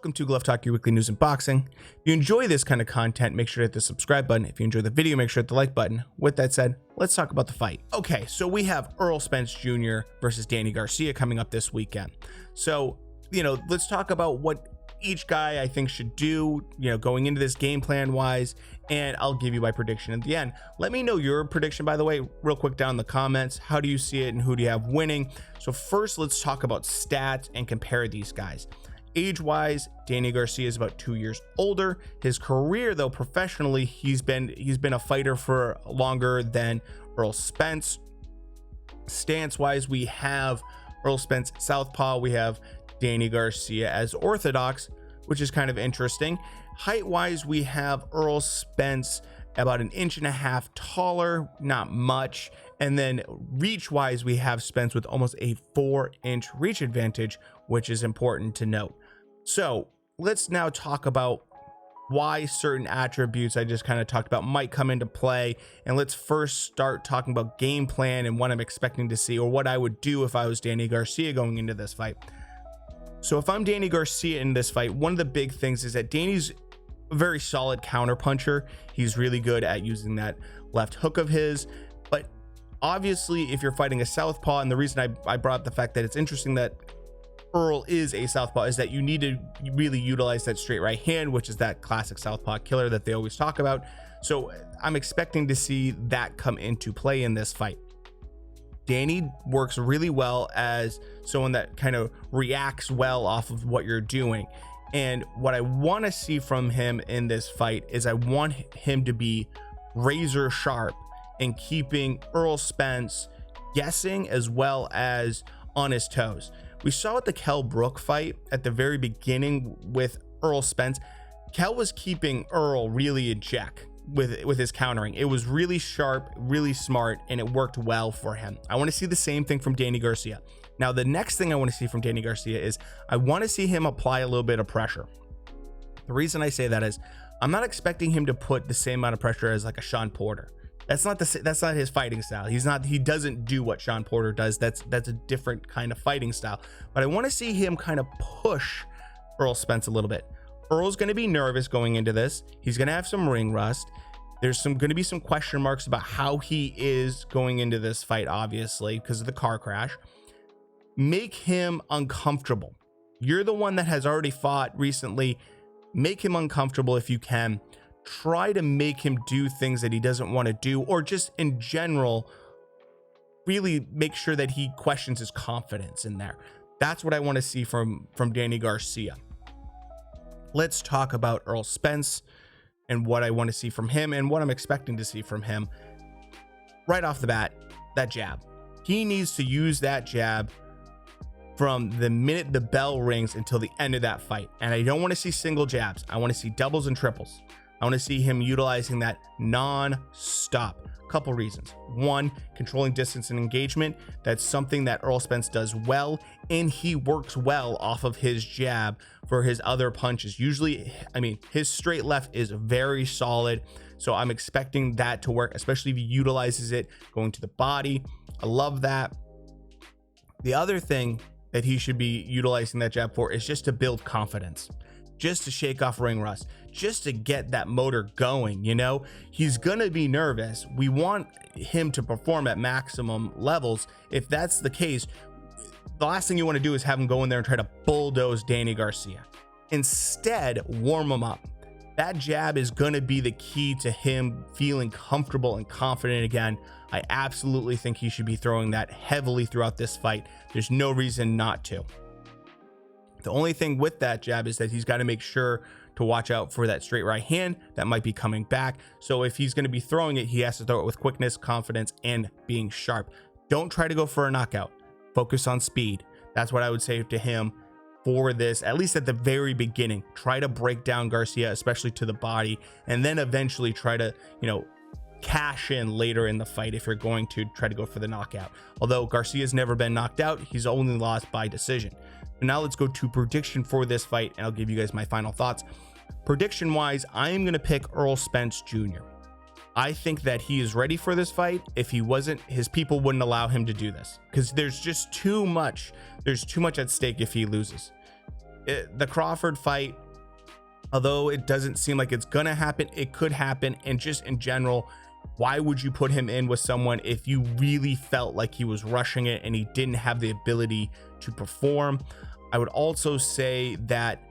Welcome to Glove Talk, your weekly news in boxing. If you enjoy this kind of content, make sure to hit the subscribe button. If you enjoy the video, make sure to hit the like button. With that said, let's talk about the fight. Okay, so we have Errol Spence Jr. versus Danny Garcia coming up this weekend. So, let's talk about what each guy I think should do, going into this game plan wise, and I'll give you my prediction at the end. Let me know your prediction, by the way, real quick down in the comments. How do you see it and who do you have winning? So first, let's talk about stats and compare these guys. Age-wise, Danny Garcia is about 2 years older. His career, though, professionally, he's been a fighter for longer than Errol Spence. Stance-wise, we have Errol Spence southpaw. We have Danny Garcia as orthodox, which is kind of interesting. Height-wise, we have Errol Spence about 1.5 inches taller, not much. And then reach-wise, we have Spence with almost a 4-inch reach advantage, which is important to note. So let's now talk about why certain attributes I just kind of talked about might come into play. And let's first start talking about game plan and what I'm expecting to see, or what I would do if I was Danny Garcia going into this fight. So if I'm Danny Garcia in this fight, one of the big things is that Danny's a very solid counter puncher. He's really good at using that left hook of his. But obviously, if you're fighting a southpaw, and the reason I brought up the fact that it's interesting that Errol is a southpaw is that you need to really utilize that straight right hand, which is that classic southpaw killer that they always talk about. So I'm expecting to see that come into play in this fight. Danny works really well as someone that kind of reacts well off of what you're doing. And what I want to see from him in this fight is I want him to be razor sharp in keeping Errol Spence guessing as well as on his toes. We saw at the Kell Brook fight at the very beginning with Errol Spence, Kell was keeping Errol really in check with his countering. It was really sharp, really smart, and it worked well for him. I want to see the same thing from Danny Garcia. Now, the next thing I want to see from Danny Garcia is I want to see him apply a little bit of pressure. The reason I say that is I'm not expecting him to put the same amount of pressure as like a Sean Porter. That's not his fighting style. He doesn't do what Sean Porter does. That's a different kind of fighting style. But I want to see him kind of push Errol Spence a little bit. Errol's going to be nervous going into this. He's going to have some ring rust. There's going to be some question marks about how he is going into this fight, obviously, because of the car crash. Make him uncomfortable. You're the one that has already fought recently. Make him uncomfortable if you can. Try to make him do things that he doesn't want to do, or just in general, really make sure that he questions his confidence in there. That's what I want to see from Danny Garcia. Let's talk about Errol Spence and what I want to see from him and what I'm expecting to see from him. Right off the bat, that jab. He needs to use that jab from the minute the bell rings until the end of that fight. And I don't want to see single jabs. I want to see doubles and triples. I want to see him utilizing that non-stop. Couple reasons. One, controlling distance and engagement. That's something that Errol Spence does well, and he works well off of his jab for his other punches. Usually, his straight left is very solid, so I'm expecting that to work, especially if he utilizes it going to the body. I love that. The other thing that he should be utilizing that jab for is just to build confidence, just to shake off ring rust, just to get that motor going. He's gonna be nervous. We want him to perform at maximum levels. If that's the case, the last thing you want to do is have him go in there and try to bulldoze Danny Garcia. Instead, warm him up. That jab is gonna be the key to him feeling comfortable and confident again. I absolutely think he should be throwing that heavily throughout this fight. There's no reason not to. The only thing with that jab is that he's got to make sure to watch out for that straight right hand that might be coming back. So if he's going to be throwing it, he has to throw it with quickness, confidence, and being sharp. Don't try to go for a knockout. Focus on speed. That's what I would say to him for this, at least at the very beginning. Try to break down Garcia, especially to the body, and then eventually try to, cash in later in the fight if you're going to try to go for the knockout. Although Garcia's never been knocked out, he's only lost by decision. Now let's go to prediction for this fight, and I'll give you guys my final thoughts. Prediction wise, I am going to pick Errol Spence Jr. I think that he is ready for this fight. If he wasn't, his people wouldn't allow him to do this, because there's just too much. There's too much at stake if he loses. The Crawford fight, although it doesn't seem like it's gonna happen, it could happen. And just in general, why would you put him in with someone if you really felt like he was rushing it and he didn't have the ability to perform? I would also say that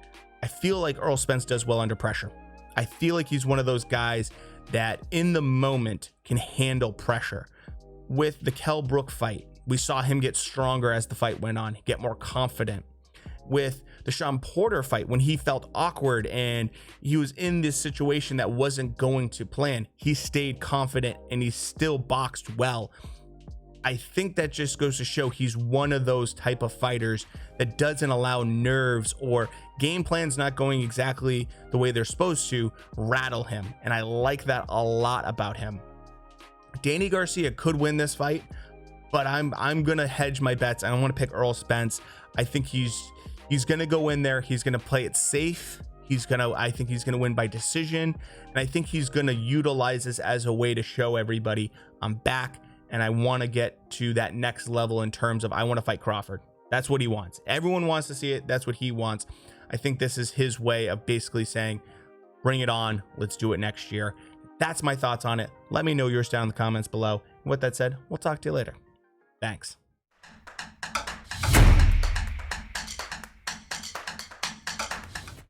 I feel like Errol Spence does well under pressure. I feel like he's one of those guys that in the moment can handle pressure. With the Kell Brook fight, we saw him get stronger as the fight went on, get more confident. With the Shawn Porter fight, when he felt awkward and he was in this situation that wasn't going to plan, he stayed confident and he still boxed well. I think that just goes to show he's one of those type of fighters that doesn't allow nerves or game plans not going exactly the way they're supposed to rattle him. And I like that a lot about him. Danny Garcia could win this fight, but I'm gonna hedge my bets. I don't want to pick Errol Spence. I think he's gonna go in there, he's gonna play it safe. I think he's gonna win by decision, and I think he's gonna utilize this as a way to show everybody I'm back and I want to get to that next level in terms of I want to fight Crawford. That's what he wants. Everyone wants to see it. That's what he wants. I think this is his way of basically saying, bring it on. Let's do it next year. That's my thoughts on it. Let me know yours down in the comments below. And with that said, we'll talk to you later. Thanks.